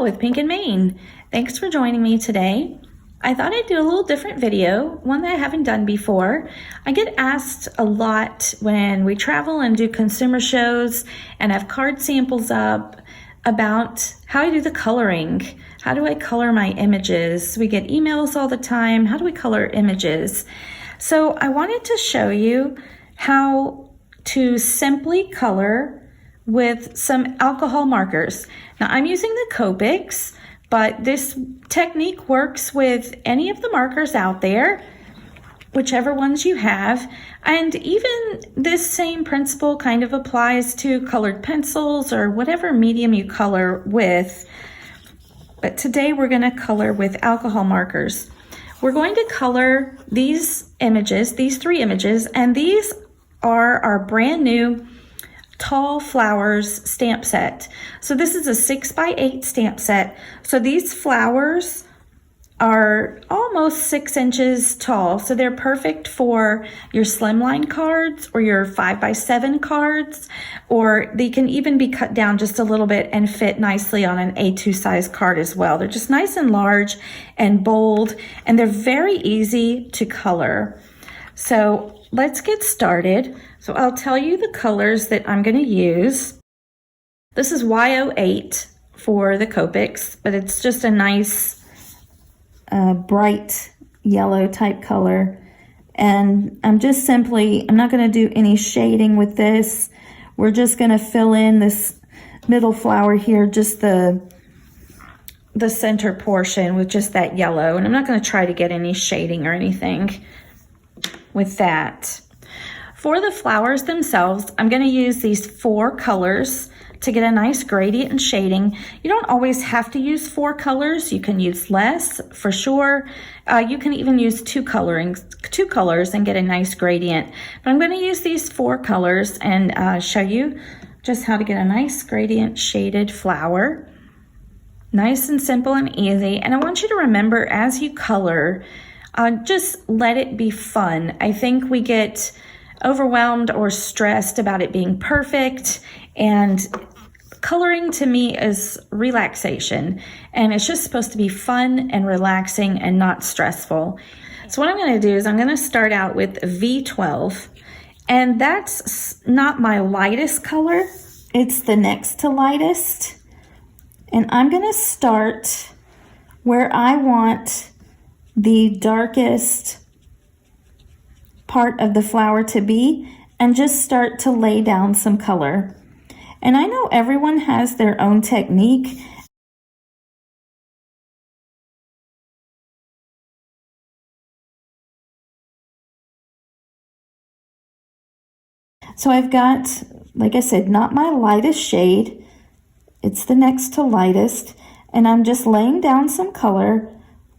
Michelle with Pink and Maine. Thanks for joining me today. I thought I'd do a little different video, one that I haven't done before. I get asked a lot when we travel and do consumer shows and have card samples up about how I do the coloring. How do I color my images? We get emails all the time. How do we color images? So I wanted to show you how to simply color with some alcohol markers. Now I'm using the Copics, but this technique works with any of the markers out there, whichever ones you have. And even this same principle kind of applies to colored pencils or whatever medium you color with. But today we're going to color with alcohol markers. We're going to color these images, these three images, and these are our brand new Tall Flowers stamp set. So this is a 6x8 stamp set. So these flowers are almost 6 inches tall. So they're perfect for your slimline cards or your 5x7 cards, or they can even be cut down just a little bit and fit nicely on an A2 size card as well. They're just nice and large and bold, and they're very easy to color. So let's get started. So I'll tell you the colors that I'm going to use. This is Y08 for the Copics, but it's just a nice bright yellow type color. And I'm not going to do any shading with this. We're just going to fill in this middle flower here, just the center portion with just that yellow. And I'm not going to try to get any shading or anything with that. For the flowers themselves, I'm going to use these 4 colors to get a nice gradient and shading. You don't always have to use 4 colors. You can use less for sure. You can even use 2 colors and get a nice gradient. But I'm going to use these 4 colors and show you just how to get a nice gradient shaded flower. Nice and simple and easy. And I want you to remember, as you color, just let it be fun. I think we get overwhelmed or stressed about it being perfect, and coloring to me is relaxation, and it's just supposed to be fun and relaxing and not stressful. So what I'm going to do is I'm going to start out with V12, and that's not my lightest color, it's the next to lightest. And I'm going to start where I want the darkest part of the flower to be, and just start to lay down some color. And I know everyone has their own technique. So I've got, like I said, not my lightest shade, it's the next to lightest, and I'm just laying down some color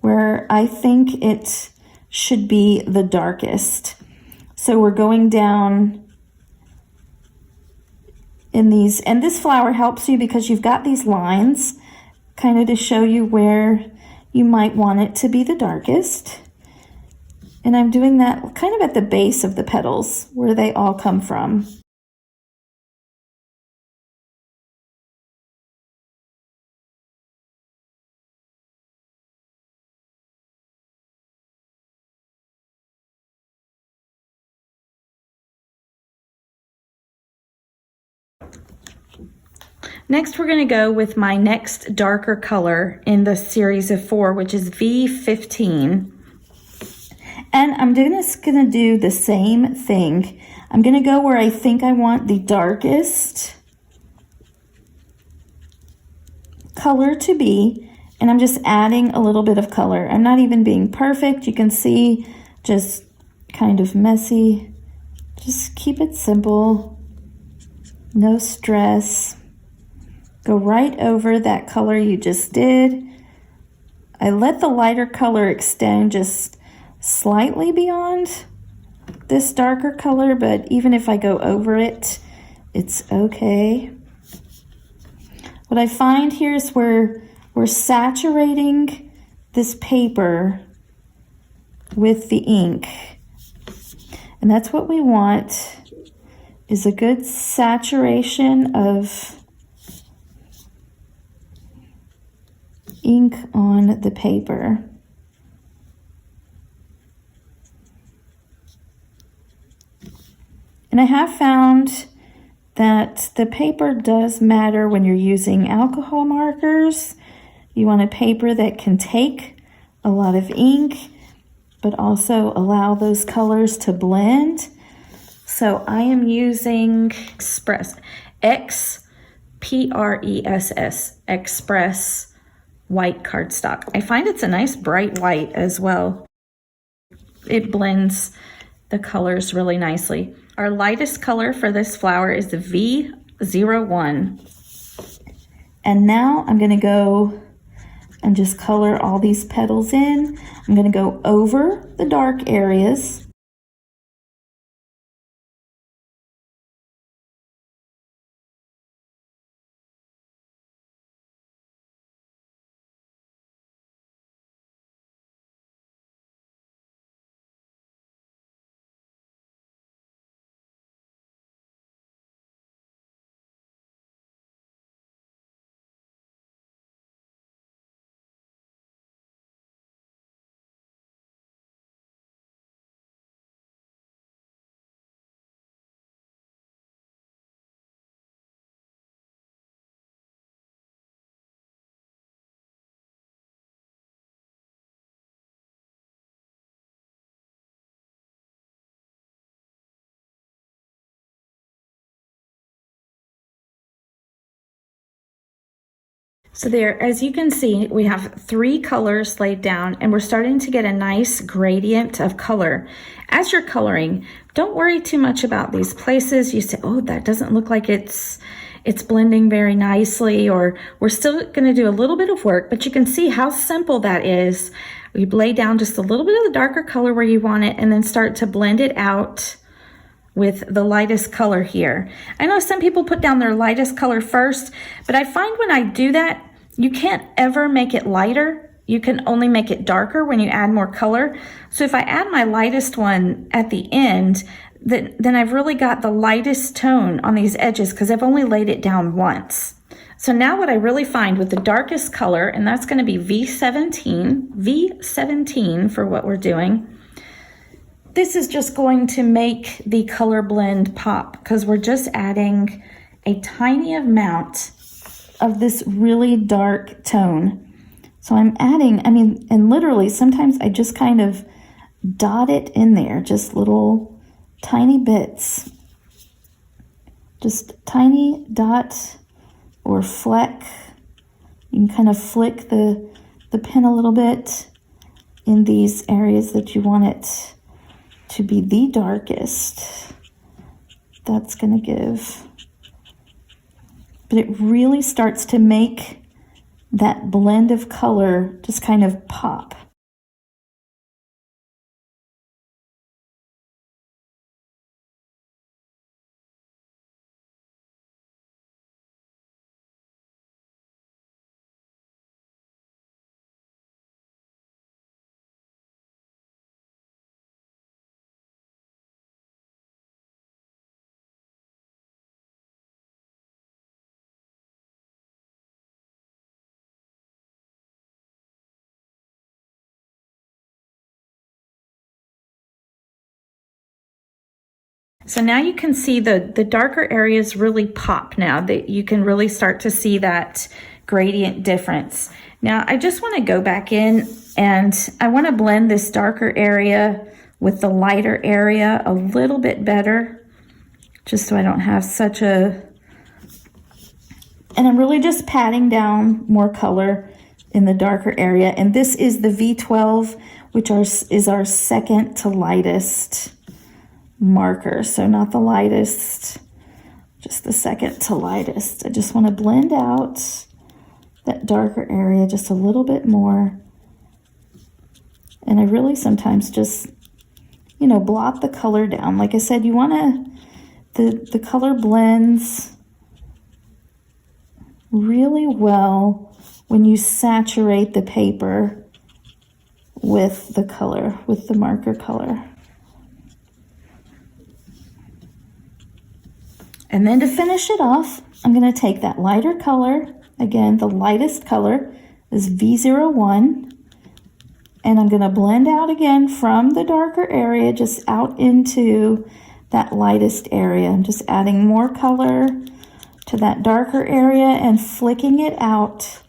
where I think it should be the darkest. So we're going down in these, and this flower helps you because you've got these lines kind of to show you where you might want it to be the darkest. And I'm doing that kind of at the base of the petals where they all come from. Next, we're going to go with my next darker color in the series of 4, which is V15. And I'm just going to do the same thing. I'm going to go where I think I want the darkest color to be, and I'm just adding a little bit of color. I'm not even being perfect. You can see, just kind of messy. Just keep it simple. No stress. Go right over that color you just did. I let the lighter color extend just slightly beyond this darker color, but even if I go over it, it's okay. What I find here is where we're saturating this paper with the ink. And that's what we want, is a good saturation of ink on the paper. And I have found that the paper does matter when you're using alcohol markers. You want a paper that can take a lot of ink, but also allow those colors to blend. So I am using Express, X-P-R-E-S-S, Express white cardstock. I find it's a nice bright white as well. It blends the colors really nicely. Our lightest color for this flower is the V01. And now I'm gonna go and just color all these petals in. I'm gonna go over the dark areas. So there, as you can see, we have 3 colors laid down and we're starting to get a nice gradient of color. As you're coloring, don't worry too much about these places. You say, oh, that doesn't look like it's blending very nicely, or we're still gonna do a little bit of work, but you can see how simple that is. We lay down just a little bit of the darker color where you want it and then start to blend it out with the lightest color here. I know some people put down their lightest color first, but I find when I do that, you can't ever make it lighter. You can only make it darker when you add more color. So if I add my lightest one at the end, then I've really got the lightest tone on these edges because I've only laid it down once. So now what I really find with the darkest color, and that's gonna be V17 for what we're doing, this is just going to make the color blend pop because we're just adding a tiny amount of this really dark tone. So I'm adding, and literally sometimes I just kind of dot it in there, just little tiny bits. Just tiny dot or fleck. You can kind of flick the pen a little bit in these areas that you want it to be the darkest. That's gonna give, but it really starts to make that blend of color just kind of pop. So now you can see the darker areas really pop now, that you can really start to see that gradient difference. Now I just want to go back in and I want to blend this darker area with the lighter area a little bit better, just so I don't have such a, and I'm really just patting down more color in the darker area. And this is the V12, which is our second to lightest marker. So not the lightest, just the second to lightest. I just want to blend out that darker area just a little bit more. And I really sometimes just, blot the color down. Like I said, you want the color blends really well when you saturate the paper with the color, with the marker color. And then to finish it off, I'm going to take that lighter color, again, the lightest color, is V01. And I'm going to blend out again from the darker area, just out into that lightest area. I'm just adding more color to that darker area and flicking it out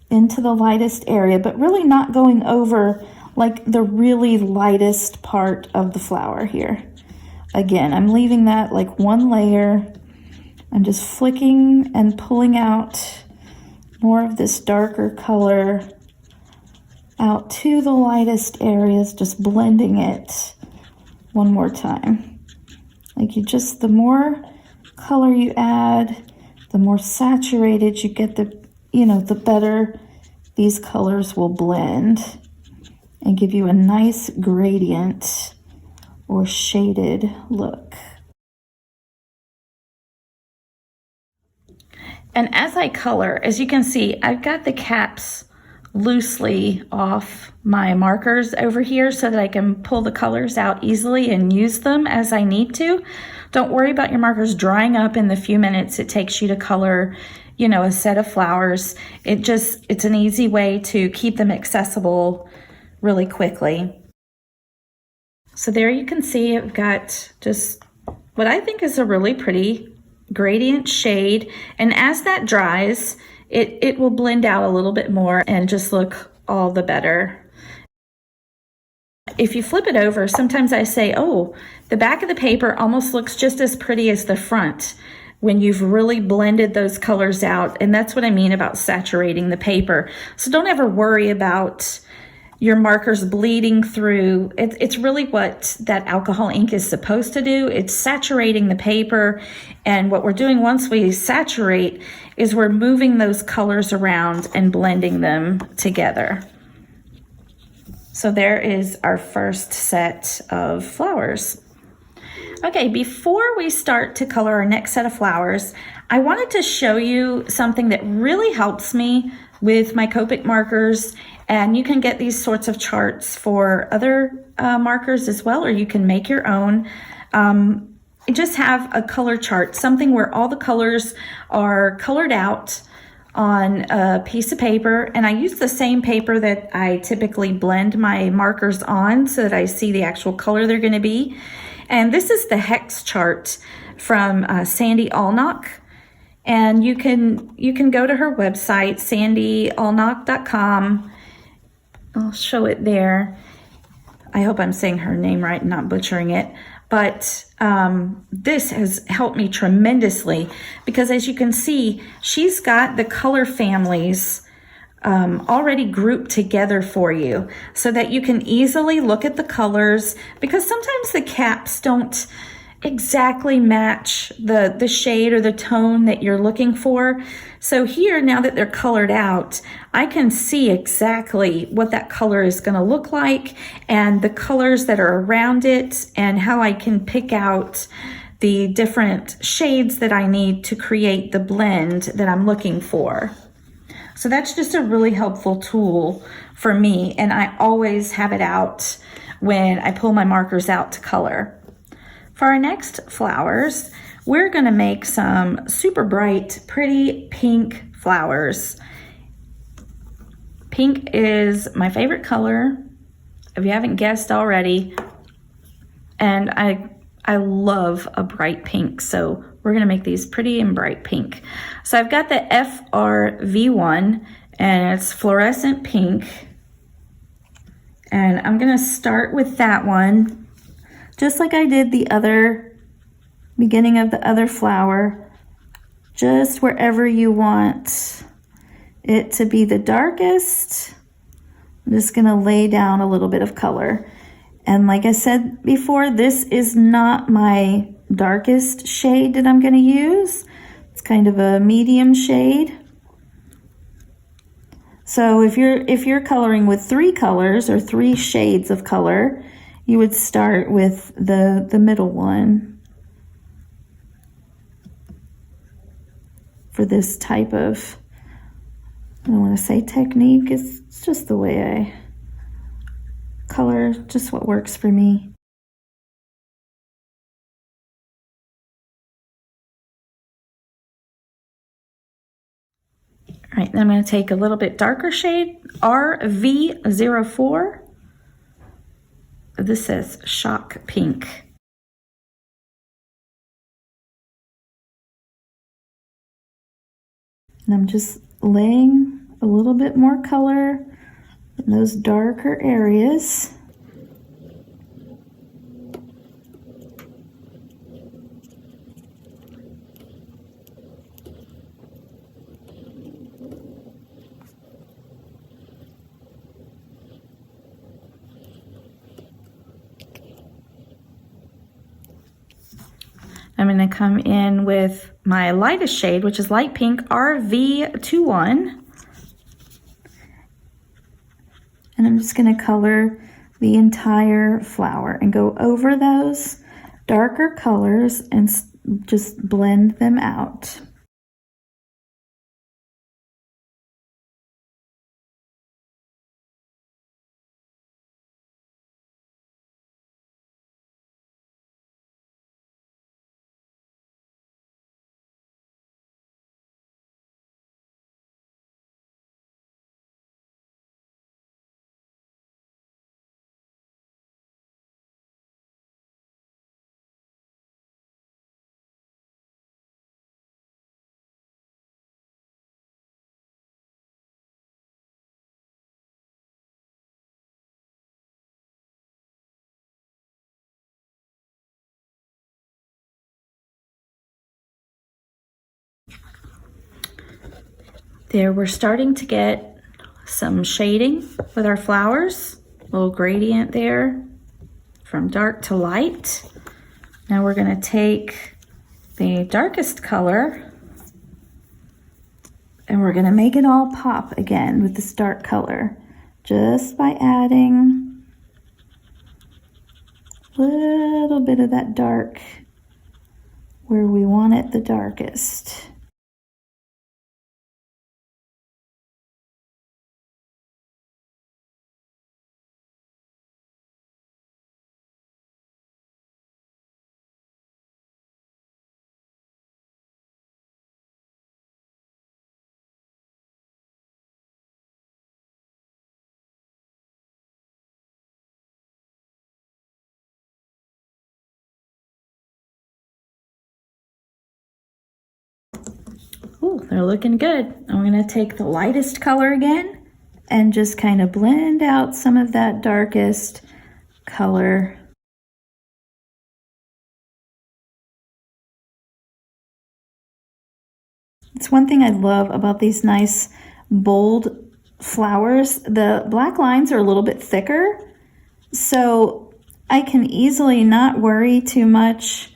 into the lightest area, but really not going over like the really lightest part of the flower here. Again, I'm leaving that like one layer. I'm just flicking and pulling out more of this darker color out to the lightest areas, just blending it one more time. Like the more color you add, the more saturated you get, the better these colors will blend and give you a nice gradient or shaded look. And as I color, as you can see, I've got the caps loosely off my markers over here so that I can pull the colors out easily and use them as I need to. Don't worry about your markers drying up in the few minutes it takes you to color, a set of flowers. It's an easy way to keep them accessible really quickly. So there you can see I've got just what I think is a really pretty gradient shade, and as that dries, it will blend out a little bit more and just look all the better. If you flip it over, sometimes I say, oh, the back of the paper almost looks just as pretty as the front when you've really blended those colors out. And that's what I mean about saturating the paper. So don't ever worry about your markers bleeding through. It's really what that alcohol ink is supposed to do. It's saturating the paper. And what we're doing once we saturate is we're moving those colors around and blending them together. So there is our first set of flowers. Okay, before we start to color our next set of flowers, I wanted to show you something that really helps me with my Copic markers. And you can get these sorts of charts for other markers as well, or you can make your own. Just have a color chart, something where all the colors are colored out on a piece of paper. And I use the same paper that I typically blend my markers on so that I see the actual color they're going to be. And this is the hex chart from Sandy Allnock. And you can go to her website, sandyallnock.com. I'll show it there. I hope I'm saying her name right and not butchering it. But this has helped me tremendously because, as you can see, she's got the color families already grouped together for you so that you can easily look at the colors, because sometimes the caps don't exactly match the shade or the tone that you're looking for. So here, now that they're colored out, I can see exactly what that color is going to look like and the colors that are around it, and how I can pick out the different shades that I need to create the blend that I'm looking for. So that's just a really helpful tool for me, and I always have it out when I pull my markers out to color. For our next flowers, we're going to make some super bright, pretty pink flowers. Pink is my favorite color, if you haven't guessed already, and I love a bright pink, so we're going to make these pretty and bright pink. So I've got the FRV1, and it's fluorescent pink, and I'm going to start with that one. Just like I did the other beginning of the other flower, just wherever you want it to be the darkest, I'm just going to lay down a little bit of color. And like I said before, this is not my darkest shade that I'm going to use. It's kind of a medium shade. So if you're coloring with 3 colors or 3 shades of color, you would start with the middle one for this type of, I don't want to say technique, it's just the way I color, just what works for me. All right, then I'm going to take a little bit darker shade, RV04. This says Shock Pink. And I'm just laying a little bit more color in those darker areas. I'm going to come in with my lightest shade, which is light pink, RV21. And I'm just going to color the entire flower and go over those darker colors and just blend them out. There, we're starting to get some shading with our flowers, a little gradient there from dark to light. Now we're going to take the darkest color and we're going to make it all pop again with this dark color, just by adding a little bit of that dark where we want it the darkest. Ooh, they're looking good. I'm going to take the lightest color again and just kind of blend out some of that darkest color. It's one thing I love about these nice bold flowers. The black lines are a little bit thicker, so I can easily not worry too much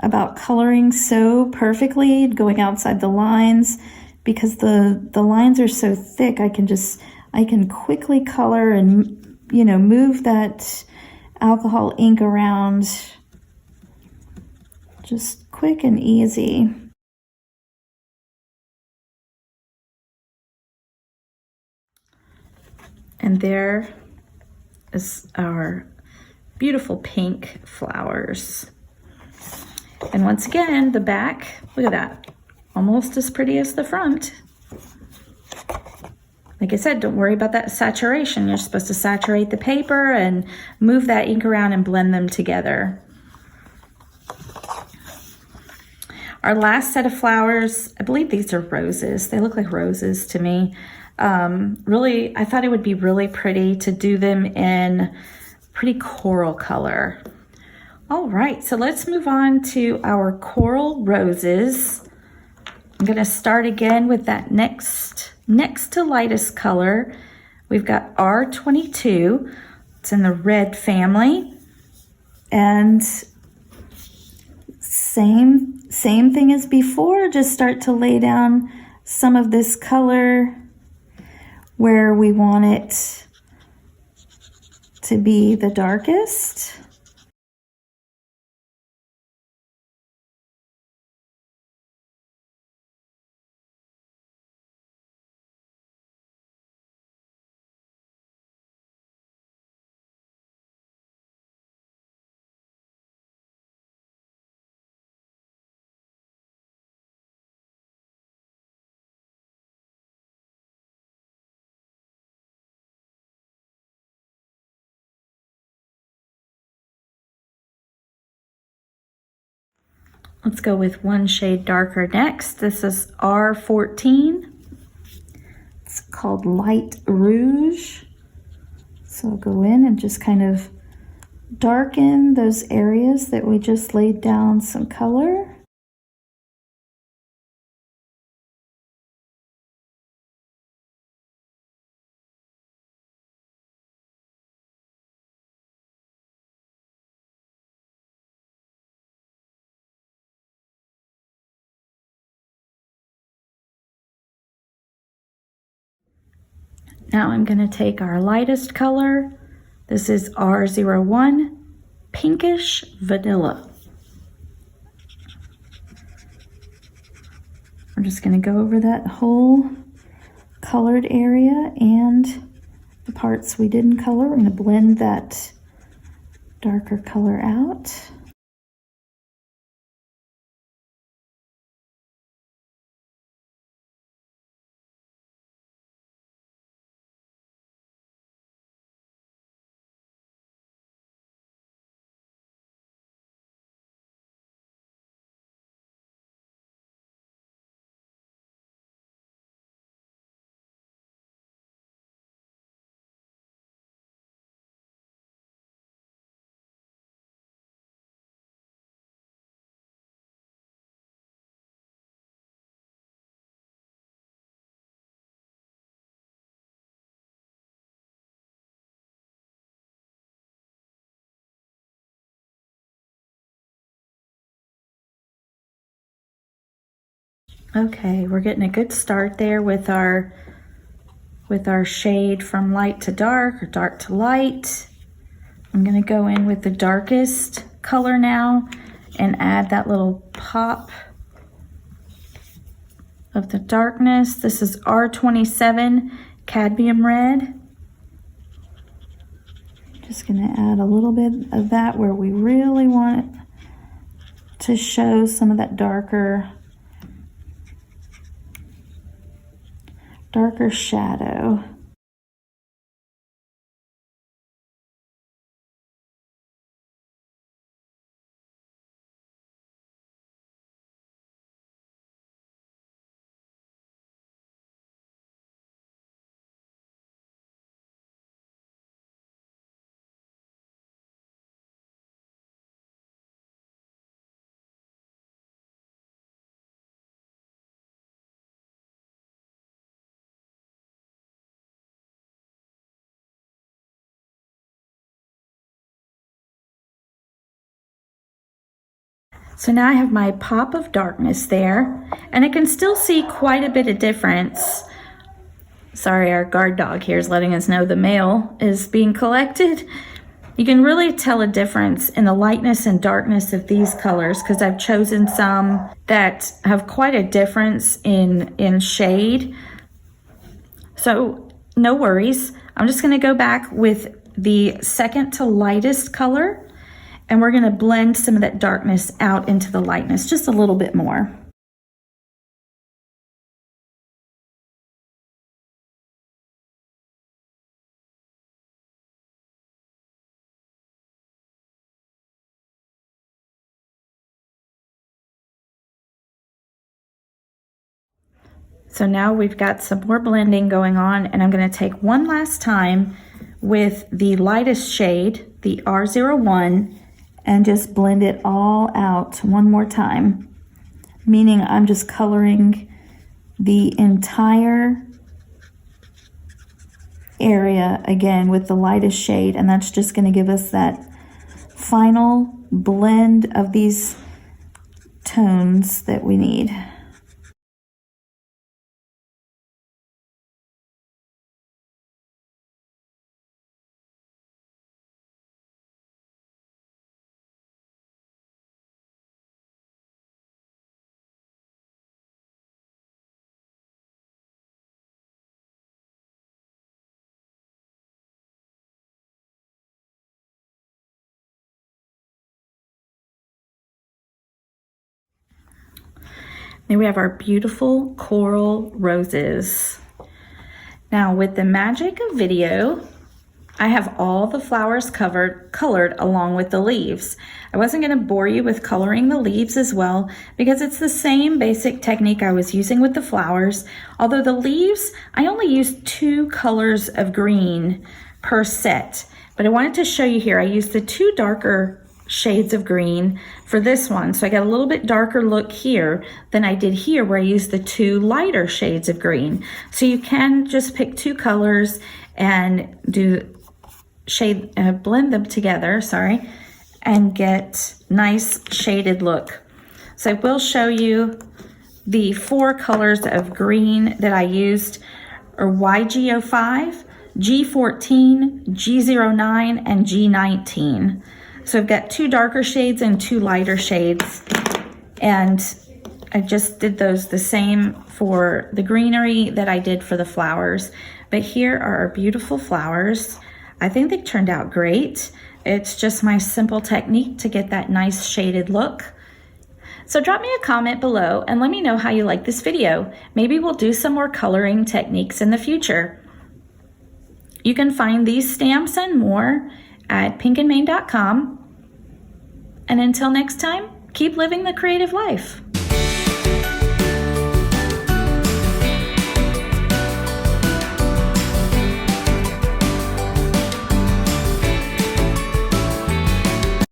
about coloring so perfectly, going outside the lines, because the lines are so thick. I can quickly color and, you know, move that alcohol ink around just quick and easy. And there is our beautiful pink flowers. And once again, the back, look at that, almost as pretty as the front. Like I said, don't worry about that saturation. You're supposed to saturate the paper and move that ink around and blend them together. Our last set of flowers, I believe these are roses. They look like roses to me. Really, I thought it would be really pretty to do them in pretty coral color. All right, so let's move on to our coral roses. I'm gonna start again with that next to lightest color. We've got R22. It's in the red family. And same thing as before, just start to lay down some of this color where we want it to be the darkest. Let's go with one shade darker next. This is R14. It's called Light Rouge. So I'll go in and just kind of darken those areas that we just laid down some color. Now I'm going to take our lightest color. This is R01, Pinkish Vanilla. We're just going to go over that whole colored area and the parts we didn't color. We're going to blend that darker color out. Okay, we're getting a good start there with our shade from light to dark or dark to light. I'm going to go in with the darkest color now and add that little pop of the darkness. This is R27 Cadmium Red. Just going to add a little bit of that where we really want to show some of that darker shadow. So now I have my pop of darkness there, and I can still see quite a bit of difference. Sorry, our guard dog here is letting us know the mail is being collected. You can really tell a difference in the lightness and darkness of these colors because I've chosen some that have quite a difference in shade. So no worries. I'm just going to go back with the second to lightest color, and we're going to blend some of that darkness out into the lightness just a little bit more. So now we've got some more blending going on, and I'm going to take one last time with the lightest shade, the R01, and just blend it all out one more time, meaning I'm just coloring the entire area again with the lightest shade, and that's just going to give us that final blend of these tones that we need. Then we have our beautiful coral roses. Now with the magic of video, I have all the flowers colored along with the leaves. I wasn't going to bore you with coloring the leaves as well because it's the same basic technique I was using with the flowers. Although the leaves, I only used 2 colors of green per set. But I wanted to show you here, I used the 2 darker shades of green for this one. So I got a little bit darker look here than I did here where I used the 2 lighter shades of green. So you can just pick 2 colors and do blend them together, and get nice shaded look. So I will show you the 4 colors of green that I used are YG05, G14, G09, and G19. So I've got 2 darker shades and 2 lighter shades, and I just did those the same for the greenery that I did for the flowers. But here are our beautiful flowers. I think they turned out great. It's just my simple technique to get that nice shaded look. So drop me a comment below and let me know how you like this video. Maybe we'll do some more coloring techniques in the future. You can find these stamps and more at pinkandmane.com. And until next time, keep living the creative life.